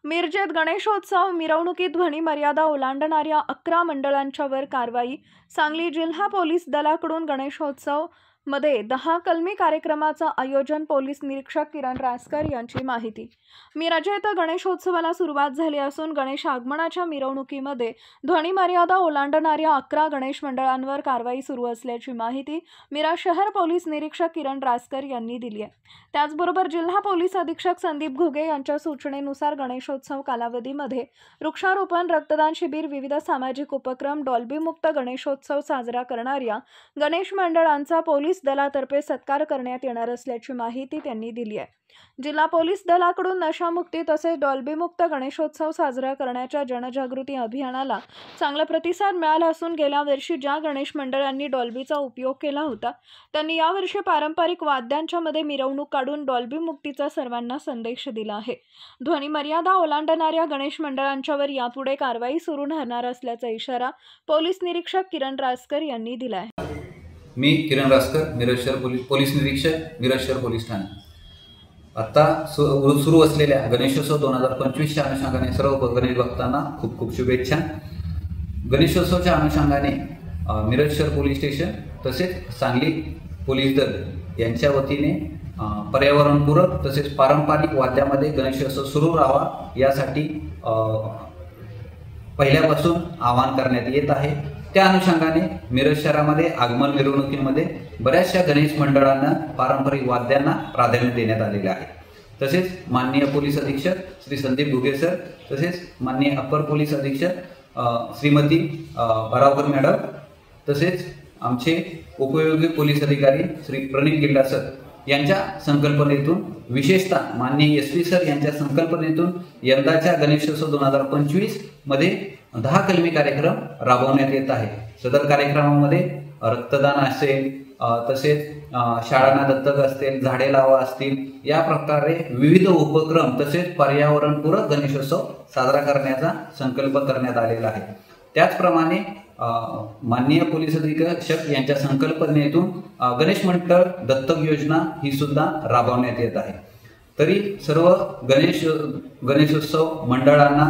मिरजेत गणेशोत्सव मिरवणुकीत ध्वनी मर्यादा ओलांडणाऱ्या 11 मंडळांच्यावर कारवाई. सांगली जिल्हा पोलीस दलाकडून गणेशोत्सव मध्ये 10 कलमी कार्यक्रमाचं आयोजन. पोलीस निरीक्षक किरण रासकर यांची माहिती. मिरजेत गणेशोत्सवाला सुरुवात झाली असून गणेश आगमनाच्या मिरवणुकीमध्ये ध्वनी मर्यादा ओलांडणाऱ्या 11 गणेश मंडळांवर कारवाई सुरू असल्याची माहिती मिरज शहर पोलीस निरीक्षक किरण रासकर यांनी दिली आहे. त्याचबरोबर जिल्हा पोलीस अधीक्षक संदीप घुगे यांच्या सूचनेनुसार गणेशोत्सव कालावधीमध्ये वृक्षारोपण, रक्तदान शिबिर, विविध सामाजिक उपक्रम, डॉल्बी मुक्त गणेशोत्सव साजरा करणाऱ्या गणेश मंडळांचा पोलीस दलातर्फे सत्कार करण्यात येणार असल्याची माहिती त्यांनी दिली आहे. जिल्हा पोलीस दलाकडून नशामुक्ती तसेच डॉल्बी मुक्त गणेशोत्सव साजरा करण्याच्या जनजागृती अभियानाला चांगला प्रतिसाद मिळाला असून गेल्या वर्षी ज्या गणेश मंडळांनी डॉल्बीचा उपयोग केला होता त्यांनी यावर्षी पारंपरिक वाद्यांच्या मध्ये मिरवणूक काढून डॉल्बी मुक्तीचा सर्वांना संदेश दिला आहे. ध्वनी मर्यादा ओलांडणाऱ्या गणेश मंडळांच्यावर यापुढे कारवाई सुरू राहणार असल्याचा इशारा पोलीस निरीक्षक किरण रासकर यांनी दिला आहे. मी किरण रासकर, मिरज शहर पोलीस निरीक्षक, मिरज शहर पोलीस ठाणे. आता सुरू असलेल्या गणेशोत्सव 2025च्या अनुषंगाने सर्व गणेश भक्तांना खूप खूप शुभेच्छा. गणेशोत्सवच्या अनुषंगाने मिरज शहर पोलीस स्टेशन तसेच सांगली पोलीस दल यांच्या वतीने पर्यावरणपूरक तसेच पारंपरिक वाद्यामध्ये गणेशोत्सव सुरू राहावा यासाठी पहिल्यापासून आवाहन करण्यात येत आहे. त्या अनुषंगाने मिरज शहरामध्ये आगमन मिरवणुकीमध्ये बऱ्याचशा गणेश मंडळांना पारंपरिक वाद्यांना प्राधान्य देण्यात आलेले आहे. तसेच माननीय पोलीस अधीक्षक श्री संदीप घुगे सर तसेच माननीय अप्पर पोलीस अधीक्षक श्रीमती बरावकर मॅडम तसेच आमचे उपयोगी पोलीस अधिकारी श्री प्रणित गिल्डा सर यांच्या संकल्पनेतून विशेषतः माननीय SP सर यांच्या संकल्पनेतून यंदाच्या गणेशोत्सव 2025 मध्ये 10 कलमी कार्यक्रम राबवण्यात येत आहे. सदर कार्यक्रमामध्ये रक्तदान असेल तसेच शाळांना दत्तक असतील, झाडे लावा असतील, या प्रकारे विविध उपक्रम तसेच पर्यावरणपूरक गणेशोत्सव साजरा करण्याचा संकल्प करण्यात आलेला आहे. त्याचप्रमाणे माननीय पोलीस अधीक्षक यांच्या संकल्पनेतून गणेश मंडळ दत्तक योजना ही सुद्धा राबवण्यात येत आहे. तरी सर्व गणेशोत्सव मंडळांना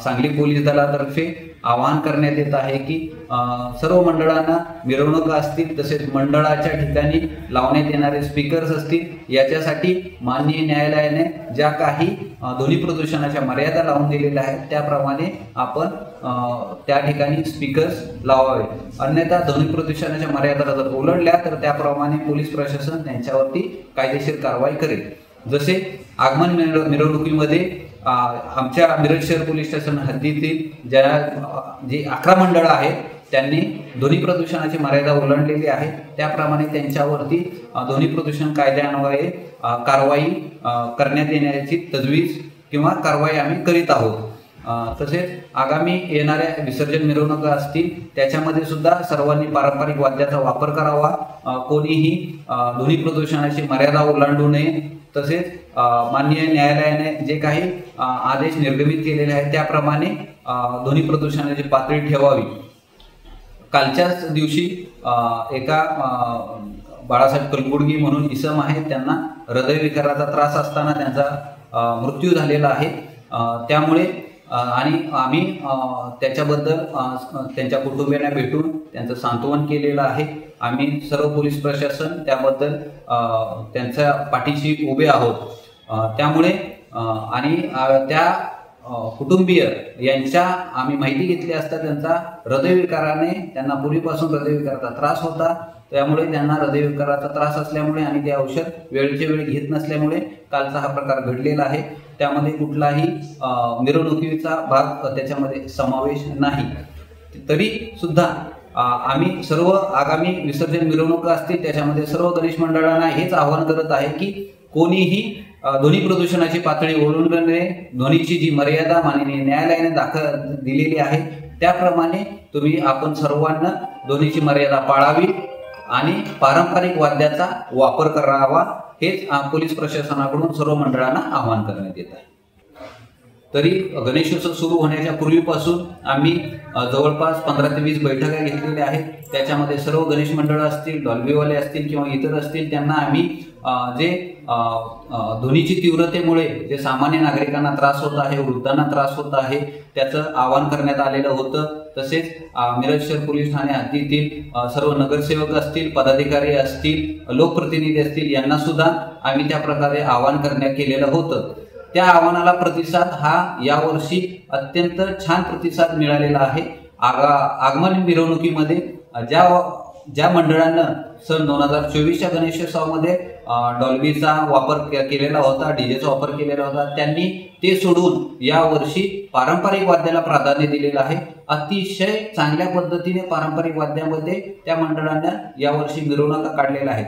सांगली पोलीस दलातर्फे आवाहन करण्यात येत आहे की सर्व मंडळांना मिरवणुका असतील तसेच मंडळाच्या ठिकाणी लावण्यात येणारे स्पीकर्स असतील याच्यासाठी माननीय न्यायालयाने ज्या काही ध्वनी प्रदूषणाच्या मर्यादा लावून दिलेल्या आहेत त्याप्रमाणे आपण त्या ठिकाणी स्पीकर्स लावावे. अन्यथा ध्वनी प्रदूषणाच्या मर्यादा जर ओलांडल्या तर त्याप्रमाणे पोलीस प्रशासन त्यांच्यावरती कायदेशीर कारवाई करेल. जसे आगमन मिरवणुकीमध्ये आमच्या मिरज शहर पोलीस स्टेशन हद्दीतील जे 11 मंडळ आहेत त्यांनी ध्वनी प्रदूषणाची मर्यादा ओलांडलेली आहे. त्याप्रमाणे त्यांच्यावरती ध्वनी प्रदूषण कायद्यान्वये कारवाई करण्यात येण्याची तजवीज किंवा कारवाई आम्ही करीत आहोत. तसेच आगामी येणाऱ्या विसर्जन मिरवणुका असतील त्याच्यामध्ये सुद्धा सर्वांनी पारंपरिक वाद्याचा वापर करावा. कोणीही ध्वनी प्रदूषणाची मर्यादा ओलांडू नये. तसेच माननीय न्यायालयाने जे काही आदेश निर्गमित केलेले आहेत त्याप्रमाणे ध्वनी प्रदूषणाची पातळी ठेवावी. कालच्याच दिवशी एका बाळासाहेब कलबुर्गी म्हणून इसम आहे, त्यांना हृदयविकाराचा त्रास असताना त्यांचा मृत्यू झालेला आहे. त्यामुळे आणि आम्ही त्याच्याबद्दल त्यांच्या कुटुंबियांना भेटून त्यांचं सांत्वन केलेलं आहे. आम्ही सर्व पोलीस प्रशासन त्याबद्दल त्यांच्या पाठीशी उभे आहोत. त्यामुळे आणि त्या कुटुंबीय यांच्या आम्ही माहिती घेतली असता त्यांचा हृदयविकाराने त्यांना पूर्वीपासून हृदयविकाराचा त्रास होता. त्यामुळे त्यांना हृदयविकाराचा त्रास असल्यामुळे आणि ते औषध वेळच्या वेळी घेत नसल्यामुळे कालचा हा प्रकार घडलेला आहे. त्यामध्ये कुठलाही मिरवणुकीचा भाग त्याच्यामध्ये समावेश नाही. तरी सुद्धा आम्ही सर्व आगामी विसर्जन मिरवणुका असतील त्याच्यामध्ये सर्व गणेश मंडळांना हेच आवाहन करत आहे की कोणीही ध्वनी प्रदूषणाची पातळी ओलांडू नये. ध्वनीची जी मर्यादा माननीय न्यायालयाने दिलेली आहे त्याप्रमाणे आपण सर्वांना ध्वनीची मर्यादा पाळावी आणि पारंपरिक वाद्याचा वापर करावा हेच पोलीस प्रशासनाकडून सर्व मंडळांना आवाहन करण्यात येत आहे. तरी गणेशोत्सव सुरू होण्याच्या पूर्वीपासून आम्ही जवळपास 15 ते 20 बैठका घेतलेल्या आहेत. त्याच्यामध्ये सर्व गणेश मंडळ असतील, डॉल्बीवाले असतील किंवा इतर असतील, त्यांना आम्ही जे ध्वनीची तीव्रतेमुळे जे सामान्य नागरिकांना त्रास होत आहे, वृद्धांना त्रास होत आहे, त्याचं आवाहन करण्यात आलेलं होतं. तसेच मिरज शहर पोलीस ठाणे हद्दीतील सर्व नगरसेवक असतील, पदाधिकारी असतील, लोकप्रतिनिधी असतील, यांना सुद्धा आम्ही त्या प्रकारे आवाहन करण्यात केलेलं होतं. त्या आव्हानाला प्रतिसाद हा यावर्षी अत्यंत छान प्रतिसाद मिळालेला आहे. आगमन मिरवणुकीमध्ये ज्या मंडळानं सन 2024च्या गणेशोत्सवामध्ये डॉल्बीचा वापर केलेला होता, डीजेचा वापर केलेला होता, त्यांनी ते सोडून यावर्षी पारंपरिक वाद्याला प्राधान्य दिलेलं आहे. अतिशय चांगल्या पद्धतीने पारंपरिक वाद्यामध्ये त्या मंडळानं यावर्षी मिरवणुका काढलेल्या आहेत.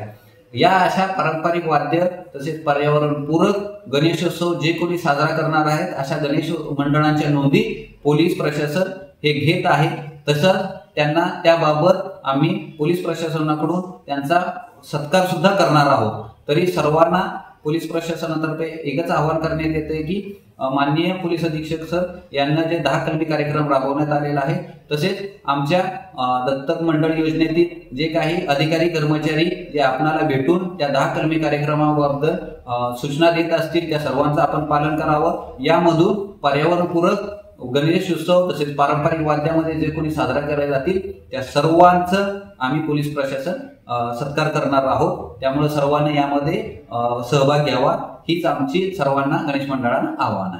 या अशा पारंपरिक वाद्य तसेच पर्यावरणपूरक गणेशोत्सव जे कोणी साजरा करणार आहेत अशा गणेश मंडळांच्या नोंदी पोलीस प्रशासन हे घेत आहे. तसंच त्यांना त्याबाबत आम्ही पोलीस प्रशासनाकडून त्यांचा सत्कार सुद्धा करणार आहोत. तरी सर्वांना पोलीस प्रशासनातर्फे एकच आवाहन करण्यात येते की माननीय पोलीस अधीक्षक सर यांना जे 10 कलमी कार्यक्रम राबवण्यात आलेला आहे, तसेच आमच्या दत्तक मंडळ योजनेतील जे काही अधिकारी कर्मचारी जे आपणाला भेटून त्या 10 कलमी कार्यक्रमाबद्दल सूचना देत असतील, त्या सर्वांचं आपण पालन करावं. यामधून पर्यावरणपूरक गणेशोत्सव तसेच पारंपरिक वाद्यामध्ये जे कोणी साजरा करायला जातील त्या सर्वांचं आम्ही पोलीस प्रशासन सत्कार करणार आहोत. त्यामुळे सर्वांनी यामध्ये सहभाग घ्यावा हीच आमची सर्वांना गणेश मंडळांना आव्हान आहे.